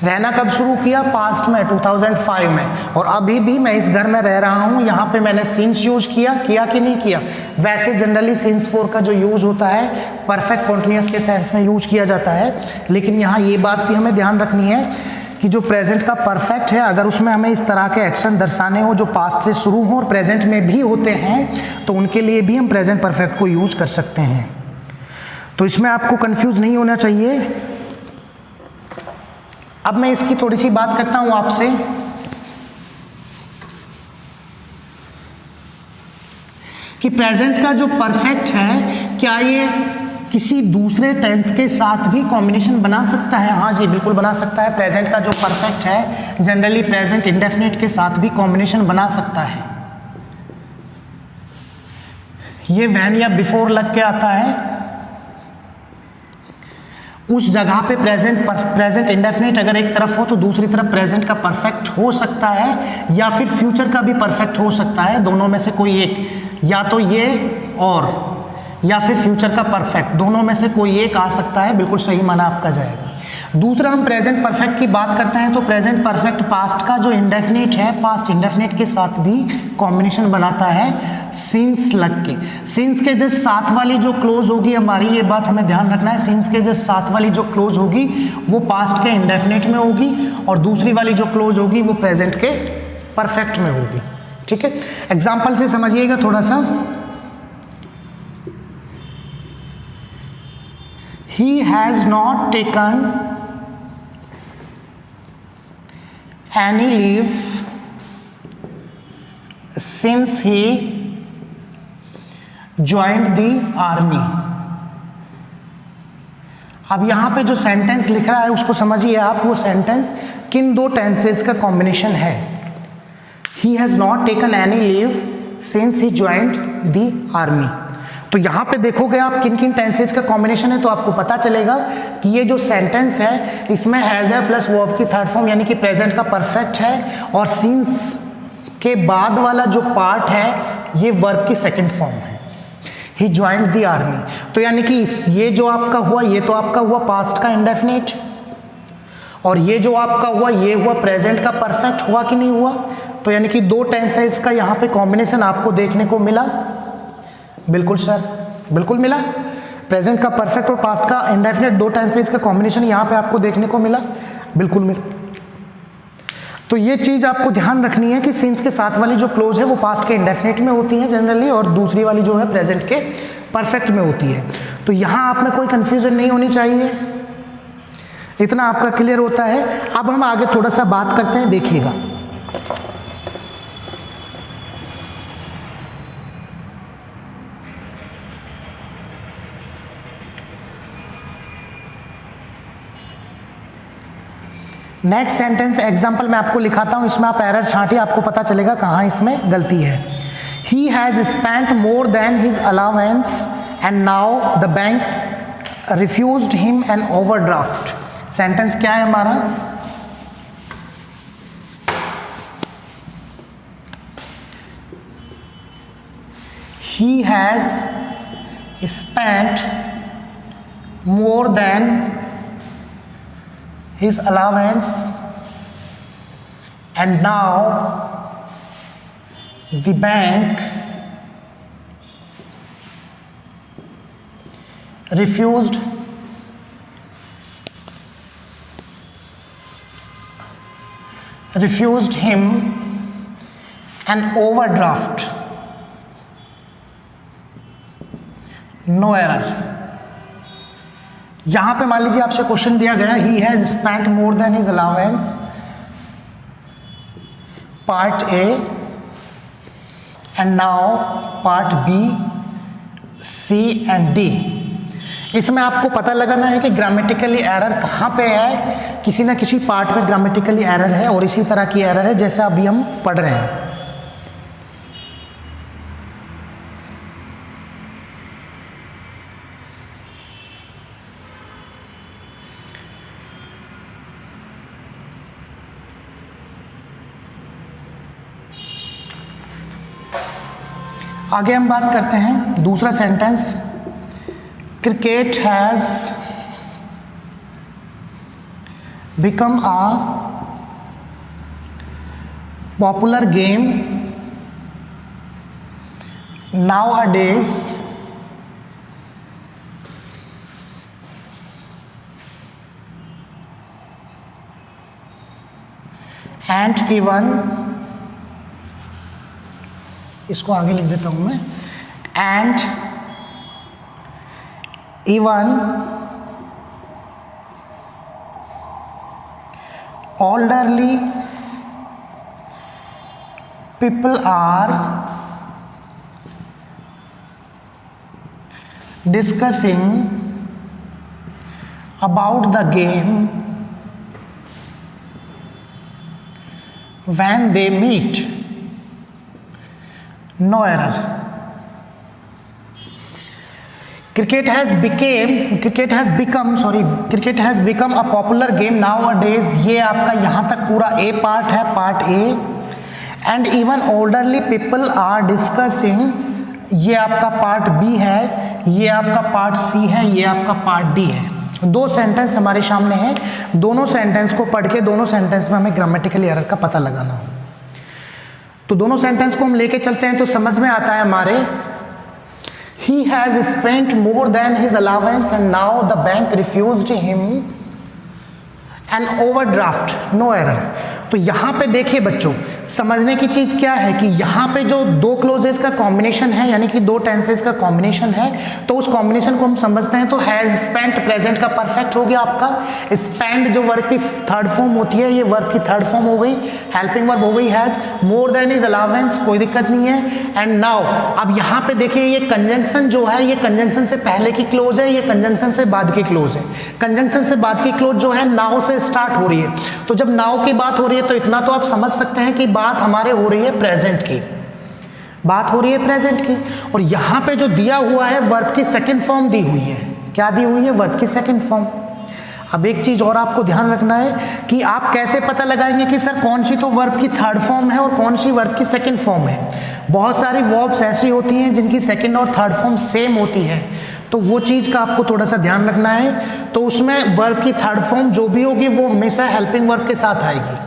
Speaker 1: रहना कब शुरू किया? पास्ट में, 2005 में, और अभी भी मैं इस घर में रह रहा हूँ। यहाँ पे मैंने सिंस यूज किया कि नहीं किया? वैसे जनरली सिंस 4 का जो यूज होता है परफेक्ट कॉन्टिन्यूअस के सेंस में यूज किया जाता है, लेकिन यहाँ ये बात भी हमें ध्यान रखनी है कि जो प्रेजेंट का परफेक्ट है, अगर उसमें हमें इस तरह के एक्शन दर्शाने हो जो पास्ट से शुरू हो और प्रेजेंट में भी होते हैं, तो उनके लिए भी हम प्रेजेंट परफेक्ट को यूज कर सकते हैं। तो इसमें आपको कंफ्यूज नहीं होना चाहिए। अब मैं इसकी थोड़ी सी बात करता हूं आपसे कि प्रेजेंट का जो परफेक्ट है, क्या ये किसी दूसरे टेंस के साथ भी कॉम्बिनेशन बना सकता है? हाँ जी, बिल्कुल बना सकता है। प्रेजेंट का जो परफेक्ट है जनरली प्रेजेंट इंडेफिनिट के साथ भी कॉम्बिनेशन बना सकता है। ये व्हेन या बिफोर लग के आता है, उस जगह पे प्रेजेंट इंडेफिनिट अगर एक तरफ हो तो दूसरी तरफ प्रेजेंट का परफेक्ट हो सकता है, या फिर फ्यूचर का भी परफेक्ट हो सकता है। दोनों में से कोई एक, या तो ये और या फिर फ्यूचर का परफेक्ट, दोनों में से कोई एक आ सकता है। बिल्कुल सही माना आपका जाएगा। दूसरा, हम प्रेजेंट परफेक्ट की बात करते हैं तो प्रेजेंट परफेक्ट पास्ट का जो इंडेफिनिट है, पास्ट इंडेफिनिट के साथ भी कॉम्बिनेशन बनाता है सिंस लग के। सिंस के जस्ट साथ वाली जो क्लोज होगी हमारी, ये बात हमें ध्यान रखना है, सिंस के जस्ट साथ वाली जो क्लोज होगी वो पास्ट के इंडेफिनिट में होगी, और दूसरी वाली जो क्लोज होगी वो प्रेजेंट के परफेक्ट में होगी। ठीक है, एग्जाम्पल से समझिएगा थोड़ा सा। He has not taken any leave since he joined the army. अब यहां पे जो सेंटेंस लिख रहा है उसको समझिए आप, वो सेंटेंस किन दो टेंसेस का कॉम्बिनेशन है? He has not taken any leave since he joined the army. तो यहाँ पे देखोगे आप किन किन टेंसेज का कॉम्बिनेशन है, तो आपको पता चलेगा कि ये जो सेंटेंस है इसमें हैज है प्लस वर्ब की थर्ड फॉर्म यानी कि प्रेजेंट का परफेक्ट है, और सिंस के बाद वाला जो पार्ट है ये वर्ब की सेकंड फॉर्म है। ही ज्वाइंड द आर्मी, तो यानी कि ये जो आपका हुआ, ये तो आपका हुआ पास्ट का इंडेफिनिट, और ये जो आपका हुआ ये हुआ प्रेजेंट का परफेक्ट। हुआ कि नहीं हुआ? तो यानी कि दो टेंसेज का यहाँ पे कॉम्बिनेशन आपको देखने को मिला। बिल्कुल सर, बिल्कुल मिला। प्रेजेंट का परफेक्ट और पास्ट का इंडेफिनिट, दो टेंसेज का कॉम्बिनेशन यहाँ पे आपको देखने को मिला। बिल्कुल मिला। तो ये चीज आपको ध्यान रखनी है कि सिंस के साथ वाली जो क्लोज है वो पास्ट के इंडेफिनिट में होती है जनरली, और दूसरी वाली जो है प्रेजेंट के परफेक्ट में होती है। तो यहाँ आप में कोई कंफ्यूजन नहीं होनी चाहिए, इतना आपका क्लियर होता है। अब हम आगे थोड़ा सा बात करते हैं, देखिएगा। नेक्स्ट सेंटेंस एग्जाम्पल मैं आपको लिखाता हूं, इसमें आप एरर छांटिए, आपको पता चलेगा कहाँ इसमें गलती है। ही has spent more than his allowance and now the bank refused him an overdraft. Sentence क्या है हमारा? ही has spent more then his allowance and now the bank refused him an overdraft. No error. यहां पे मान लीजिए आपसे question दिया गया, he has spent more than his allowance, part A, and now part B, C and D. इसमें आपको पता लगाना है कि ग्रामेटिकली एरर कहाँ पे है। किसी ना किसी पार्ट में ग्रामेटिकली एरर है, और इसी तरह की एरर है जैसे अभी हम पढ़ रहे हैं। आगे हम बात करते हैं दूसरा sentence. cricket has become a popular game nowadays and even, इसको आगे लिख देता हूं मैं, and even elderly people are discussing about the game when they meet. No error. Cricket has become a popular game nowadays. ये आपका यहाँ तक पूरा A पार्ट है, part A. And even elderly people are discussing, ये आपका part B है, ये आपका पार्ट C है, ये आपका पार्ट D है. दो सेंटेंस हमारे सामने हैं. दोनों सेंटेंस को पढ़ के दोनों सेंटेंस में हमें ग्रामेटिकल एरर का पता लगाना हो. तो दोनों सेंटेंस को हम लेके चलते हैं तो समझ में आता है हमारे. He has spent more than his allowance and now the bank refused him an overdraft. No error. तो यहाँ पे देखिए बच्चों, समझने की चीज क्या है कि यहाँ पे जो दो क्लोजेस का कॉम्बिनेशन है, यानी कि दो टेंसेस का कॉम्बिनेशन है, तो उस कॉम्बिनेशन को हम समझते हैं. तो हैज स्पेंट प्रेजेंट का परफेक्ट हो गया आपका. स्पेंड जो वर्ब की थर्ड फॉर्म होती है, ये वर्ब की थर्ड फॉर्म हो गई, हेल्पिंग वर्ब हो गई has. More than is allowance, कोई दिक्कत नहीं है. एंड नाउ, अब यहाँ पे देखिए ये कंजंक्शन जो है, ये कंजंक्शन से पहले की क्लोज है, ये कंजंक्शन से बाद की क्लोज है. कंजंक्शन से बाद की क्लोज जो है नाउ से स्टार्ट हो रही है. तो जब नाउ की बात हो रही है तो इतना तो आप समझ सकते हैं कि बात हमारे हो रही है प्रेजेंट की, बात हो रही है प्रेजेंट की. और यहां पे जो दिया हुआ है वर्ब की सेकंड फॉर्म दी हुई है. क्या दी हुई है? वर्ब की सेकंड फॉर्म. अब एक चीज और आपको ध्यान रखना है कि आप कैसे पता लगाएंगे कि सर कौन सी तो वर्ब की थर्ड फॉर्म है और कौन सी वर्ब की सेकंड फॉर्म है. बहुत सारी वर्ब्स ऐसी होती हैं जिनकी सेकंड और थर्ड फॉर्म सेम होती है, तो वो चीज का आपको थोड़ा सा ध्यान रखना है. तो उसमें वर्ब की थर्ड फॉर्म जो भी होगी वो हमेशा हेल्पिंग वर्ब के साथ आएगी,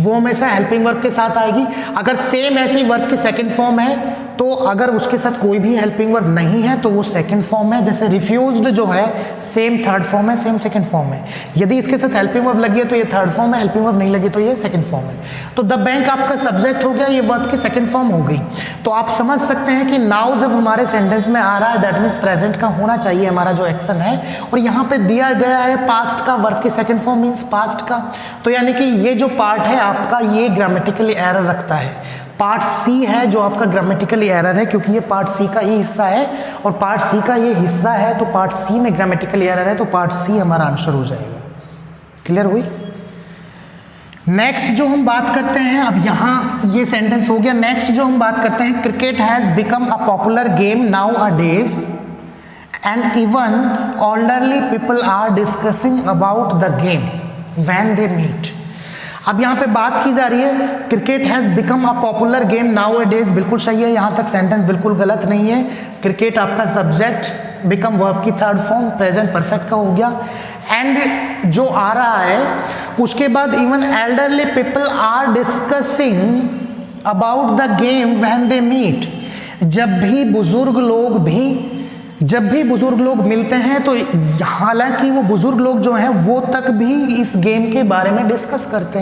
Speaker 1: वो हमेशा हेल्पिंग वर्ब के साथ आएगी. अगर सेम ऐसी वर्ब की सेकंड फॉर्म है तो अगर उसके साथ कोई भी हेल्पिंग वर्ब नहीं है तो वो सेकंड फॉर्म है. जैसे रिफ्यूज्ड जो है सेम थर्ड फॉर्म है, सेम सेकंड फॉर्म है. यदि इसके साथ हेल्पिंग वर्ब लगी है तो ये थर्ड फॉर्म है, हेल्पिंग वर्ब नहीं लगी तो ये सेकंड फॉर्म है. तो द बैंक आपका सब्जेक्ट हो गया, ये वर्ब की सेकंड फॉर्म हो गई. तो आप समझ सकते हैं कि नाउ जब हमारे सेंटेंस में आ रहा है दैट मीन्स प्रेजेंट का होना चाहिए हमारा जो एक्शन है. और यहाँ पे दिया गया है पास्ट का, वर्ब की सेकंड फॉर्म मीन्स पास्ट का. तो यानी कि ये जो पार्ट है आपका ये ग्रामेटिकली एरर रखता है. पार्ट सी है जो आपका ग्रामेटिकली एरर है, क्योंकि ये पार्ट सी का ही हिस्सा है और पार्ट सी का ये हिस्सा है, तो पार्ट सी में ग्रामेटिकली एरर है, तो पार्ट सी हमारा आंसर हो जाएगा. क्लियर हुई? नेक्स्ट जो हम बात करते हैं, अब यहाँ ये सेंटेंस हो गया. नेक्स्ट जो हम बात करते हैं, cricket has become a popular game nowadays and even elderly people are discussing about the game when they meet. अब यहाँ पे बात की जा रही है cricket has become a popular game nowadays. बिल्कुल सही है, यहाँ तक सेंटेंस बिल्कुल गलत नहीं है. क्रिकेट आपका सब्जेक्ट, बिकम वर्ब की थर्ड फॉर्म, प्रेजेंट परफेक्ट का हो गया. एंड जो आ रहा है उसके बाद even elderly people are discussing about the game when they meet. जब भी बुजुर्ग लोग मिलते हैं तो हालांकि वो बुजुर्ग लोग जो हैं वो तक भी इस गेम के बारे में डिस्कस करते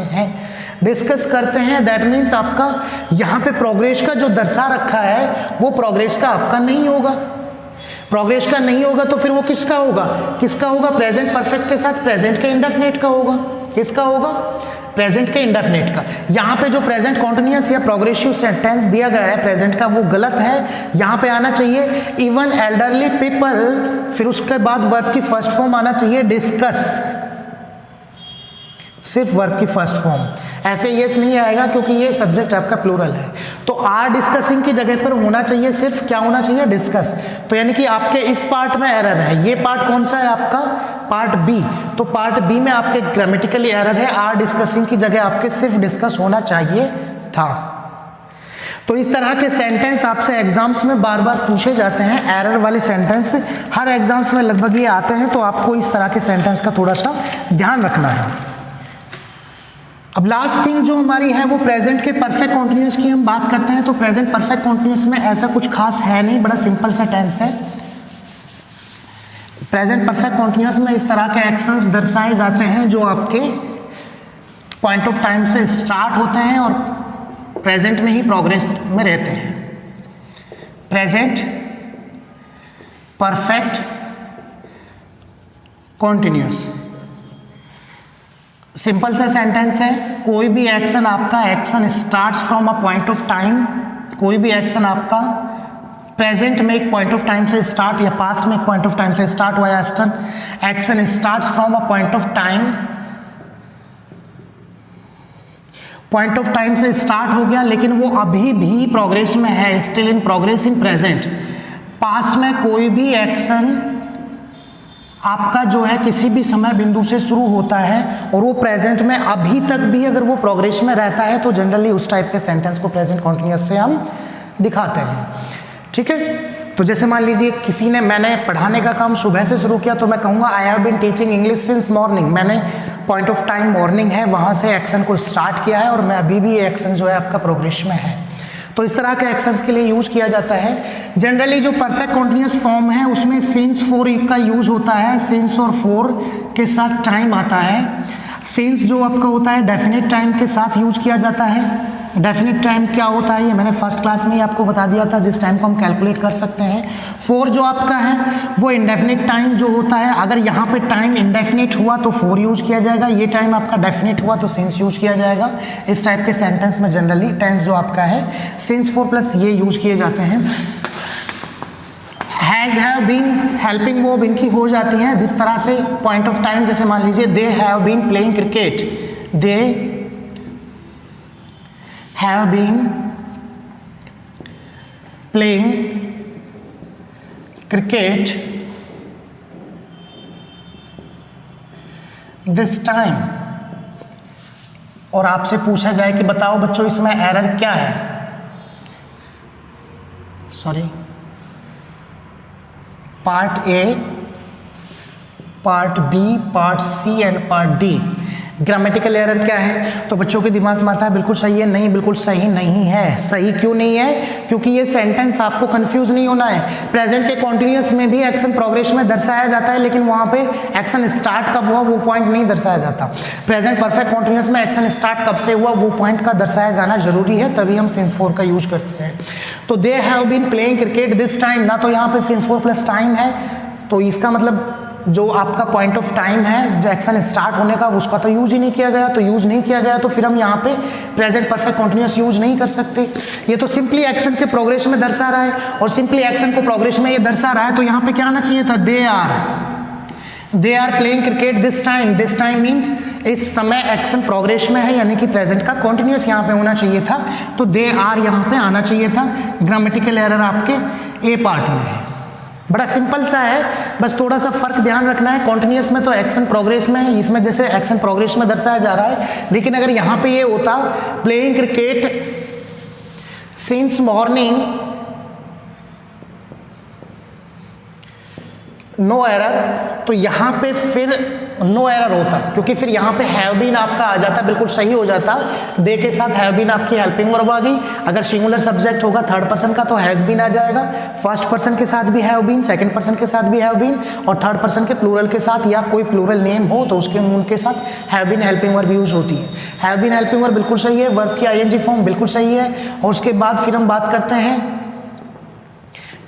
Speaker 1: हैं. दैट मीन्स आपका यहाँ पे प्रोग्रेस का जो दर्शा रखा है वो प्रोग्रेस का आपका नहीं होगा. प्रोग्रेस का नहीं होगा तो फिर वो किसका होगा? प्रेजेंट परफेक्ट के साथ प्रेजेंट के इंडेफिनिट का होगा. किसका होगा? प्रेजेंट के इंडेफिनिट का. यहाँ पे जो प्रेजेंट कॉन्टिन्यूअस या प्रोग्रेसिव सेंटेंस दिया गया है प्रेजेंट का वो गलत है. यहाँ पे आना चाहिए इवन एल्डरली पीपल, फिर उसके बाद वर्ब की फर्स्ट फॉर्म आना चाहिए डिस्कस, सिर्फ वर्ब की फर्स्ट फॉर्म. ऐसे यस नहीं आएगा क्योंकि ये सब्जेक्ट आपका प्लूरल है. तो आर डिस्कसिंग की जगह पर होना चाहिए सिर्फ क्या होना चाहिए? डिस्कस. तो यानी कि आपके इस पार्ट में एरर है. ये पार्ट कौन सा है आपका? Part B. तो पार्ट बी में आपके ग्रामेटिकली एरर है. आर डिस्कसिंग की जगह आपके सिर्फ डिस्कस होना चाहिए था. तो इस तरह के सेंटेंस आपसे एग्जाम्स में बार बार पूछे जाते हैं, एरर वाले सेंटेंस हर एग्जाम्स में लगभग ये आते हैं, तो आपको इस तरह के सेंटेंस का थोड़ा सा ध्यान रखना है। अब लास्ट थिंग जो हमारी है वो प्रेजेंट के परफेक्ट कॉन्टिन्यूस की हम बात करते हैं। तो प्रेजेंट परफेक्ट कॉन्टिन्यूस में ऐसा कुछ खास है नहीं, बड़ा सिंपल सा टेंस है। प्रेजेंट परफेक्ट कॉन्टिन्यूस में इस तरह के एक्शंस दर्शाए जाते हैं जो आपके पॉइंट ऑफ टाइम से स्टार्ट होते हैं और प्रेजेंट में ही प्रोग्रेस में रहते हैं। प्रेजेंट परफेक्ट कॉन्टिन्यूस सिंपल सा सेंटेंस है। कोई भी एक्शन आपका action starts from a point of time, कोई भी एक्शन आपका प्रेजेंट में एक पॉइंट ऑफ टाइम से स्टार्ट या पास्ट में एक पॉइंट ऑफ टाइम से स्टार्ट हुआ, action starts from a point of time, point of time से स्टार्ट हो गया लेकिन वो अभी भी प्रोग्रेस में है, still in progress in present. Past में कोई भी एक्शन आपका जो है किसी भी समय बिंदु से शुरू होता है और वो प्रेजेंट में अभी तक भी अगर वो प्रोग्रेस में रहता है तो जनरली उस टाइप के सेंटेंस को प्रेजेंट कॉन्टिन्यूअस से हम दिखाते हैं। ठीक है, तो जैसे मान लीजिए किसी ने, मैंने पढ़ाने का काम सुबह से शुरू किया तो मैं कहूँगा I have been teaching English since morning. मैंने पॉइंट ऑफ टाइम मॉर्निंग है, वहाँ से एक्शन को स्टार्ट किया है और मैं अभी भी एक्शन जो है आपका प्रोग्रेस में है। तो इस तरह के एक्शंस के लिए यूज किया जाता है। जनरली जो परफेक्ट कॉन्टिन्यूअस फॉर्म है उसमें सिंस फॉर का यूज होता है, सिंस और फॉर के साथ टाइम आता है। सिंस जो आपका होता है डेफिनेट टाइम के साथ यूज किया जाता है। डेफिनेट टाइम क्या होता है ये मैंने फर्स्ट क्लास में ही आपको बता दिया था, जिस टाइम को हम कैलकुलेट कर सकते हैं। फॉर जो आपका है वो इंडेफिनिट टाइम जो होता है, अगर यहाँ पे टाइम इंडेफिनिट हुआ तो फॉर यूज किया जाएगा, ये टाइम आपका डेफिनिट हुआ तो सिंस यूज किया जाएगा। इस टाइप के सेंटेंस में जनरली टेंस जो आपका है सिंस फॉर प्लस ये यूज किए जाते हैं। हैज़ हैव बीन हेल्पिंग वो इनकी हो जाती हैं, जिस तरह से पॉइंट ऑफ टाइम जैसे मान लीजिए they have been playing cricket, they have been playing cricket this time। और आपसे पूछा जाए कि बताओ बच्चों इसमें एरर क्या है, sorry, part A, part B, part C and part D. Grammatical error क्या है? तो बच्चों के दिमाग में आता है बिल्कुल सही है, नहीं बिल्कुल सही नहीं है। सही क्यों नहीं है? क्योंकि ये सेंटेंस आपको कंफ्यूज नहीं होना है। प्रेजेंट के कॉन्टिन्यूअस में भी एक्शन प्रोग्रेस में दर्शाया जाता है, लेकिन वहां पे एक्शन स्टार्ट कब हुआ वो पॉइंट नहीं दर्शाया जाता। प्रेजेंट परफेक्ट कॉन्टिन्यूअस में एक्शन स्टार्ट कब से हुआ वो पॉइंट का दर्शाया जाना जरूरी है, तभी हम सिंस फॉर का यूज करते हैं। तो they have been playing cricket this time, ना तो यहाँ पे सिंस फॉर प्लस टाइम है, तो इसका मतलब जो आपका पॉइंट ऑफ टाइम है जो एक्शन स्टार्ट होने का उसका तो यूज ही नहीं किया गया। तो यूज नहीं किया गया तो फिर हम यहाँ पे प्रेजेंट परफेक्ट कॉन्टिन्यूअस यूज नहीं कर सकते। ये तो सिंपली एक्शन के प्रोग्रेस में दर्शा रहा है, और सिंपली एक्शन को प्रोग्रेस में ये दर्शा रहा है, तो यहाँ पे क्या आना चाहिए था? They are playing cricket this time. This time means इस समय एक्शन प्रोग्रेस में है, यानी कि प्रेजेंट का कॉन्टिन्यूअस यहाँ पे होना चाहिए था, तो दे आर यहाँ पे आना चाहिए था। ग्रामेटिकल एरर आपके ए पार्ट में है। बड़ा सिंपल सा है, बस थोड़ा सा फर्क ध्यान रखना है। कॉन्टिन्यूअस में तो एक्शन प्रोग्रेस में है, इसमें जैसे एक्शन प्रोग्रेस में दर्शाया जा रहा है, लेकिन अगर यहाँ पे ये होता playing cricket since morning, no error, तो यहाँ पे फिर नो एरर होता, क्योंकि फिर यहाँ पे हैव बीन आपका आ जाता, बिल्कुल सही हो जाता। दे के साथ हैव बीन आपकी हेल्पिंग वर्ब आ गई। अगर सिंगुलर सब्जेक्ट होगा थर्ड पर्सन का तो हैज बीन आ जाएगा। फर्स्ट पर्सन के साथ भी हैव बीन, सेकंड पर्सन के साथ भी हैव बीन, और थर्ड पर्सन के प्लूरल के साथ या कोई प्लूरल नेम हो तो उसके उनके साथ have been helping verb use होती है। हैव बीन हेल्पिंग वर्ब बिल्कुल सही है, वर्ब की आईएनजी फॉर्म बिल्कुल सही है। और उसके बाद फिर हम बात करते हैं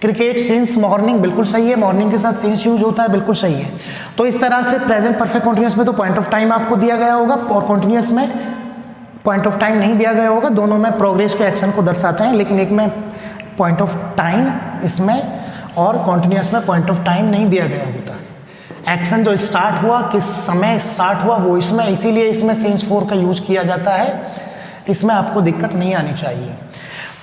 Speaker 1: क्रिकेट सिंस मॉर्निंग, बिल्कुल सही है। मॉर्निंग के साथ सिंस यूज होता है, बिल्कुल सही है। तो इस तरह से प्रेजेंट परफेक्ट कॉन्टिन्यूअस में तो पॉइंट ऑफ टाइम आपको दिया गया होगा, और कॉन्टिन्यूअस में पॉइंट ऑफ टाइम नहीं दिया गया होगा। दोनों में प्रोग्रेस के एक्शन को दर्शाते हैं, लेकिन एक में पॉइंट ऑफ टाइम इसमें, और कॉन्टिन्यूअस में पॉइंट ऑफ टाइम नहीं दिया गया होता। एक्शन जो स्टार्ट हुआ, किस समय स्टार्ट हुआ वो इसमें, इसीलिए इसमें सिंस फॉर का यूज किया जाता है। इसमें आपको दिक्कत नहीं आनी चाहिए।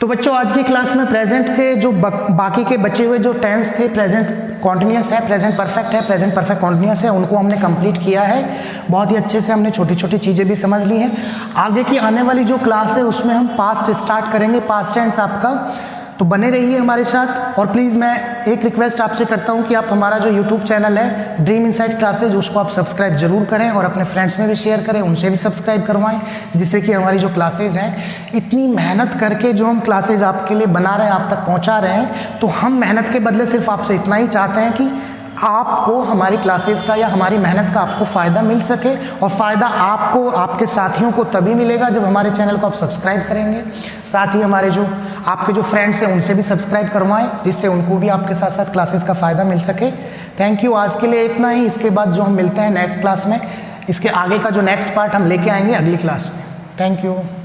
Speaker 1: तो बच्चों आज की क्लास में प्रेजेंट के जो बाकी के बचे हुए जो टेंस थे, प्रेजेंट कॉन्टिन्यूस है, प्रेजेंट परफेक्ट है, प्रेजेंट परफेक्ट कॉन्टिन्यूस है, उनको हमने कंप्लीट किया है। बहुत ही अच्छे से हमने छोटी छोटी चीज़ें भी समझ ली हैं। आगे की आने वाली जो क्लास है उसमें हम पास्ट स्टार्ट करेंगे, पास्ट टेंस आपका। तो बने रहिए हमारे साथ। और प्लीज़ मैं एक रिक्वेस्ट आपसे करता हूं कि आप हमारा जो यूट्यूब चैनल है ड्रीम इनसाइट क्लासेज, उसको आप सब्सक्राइब जरूर करें और अपने फ्रेंड्स में भी शेयर करें, उनसे भी सब्सक्राइब करवाएं, जिससे कि हमारी जो क्लासेज हैं, इतनी मेहनत करके जो हम क्लासेज आपके लिए बना रहे हैं, आप तक पहुँचा रहे हैं, तो हम मेहनत के बदले सिर्फ आपसे इतना ही चाहते हैं कि आपको हमारी क्लासेस का या हमारी मेहनत का आपको फ़ायदा मिल सके। और फ़ायदा आपको, आपके साथियों को तभी मिलेगा जब हमारे चैनल को आप सब्सक्राइब करेंगे। साथ ही हमारे जो आपके जो फ्रेंड्स हैं उनसे भी सब्सक्राइब करवाएं, जिससे उनको भी आपके साथ साथ क्लासेस का फ़ायदा मिल सके। Thank you. आज के लिए इतना ही। इसके बाद जो हम मिलते हैं नेक्स्ट क्लास में, इसके आगे का जो नेक्स्ट पार्ट हम लेके आएंगे अगली क्लास में। Thank you.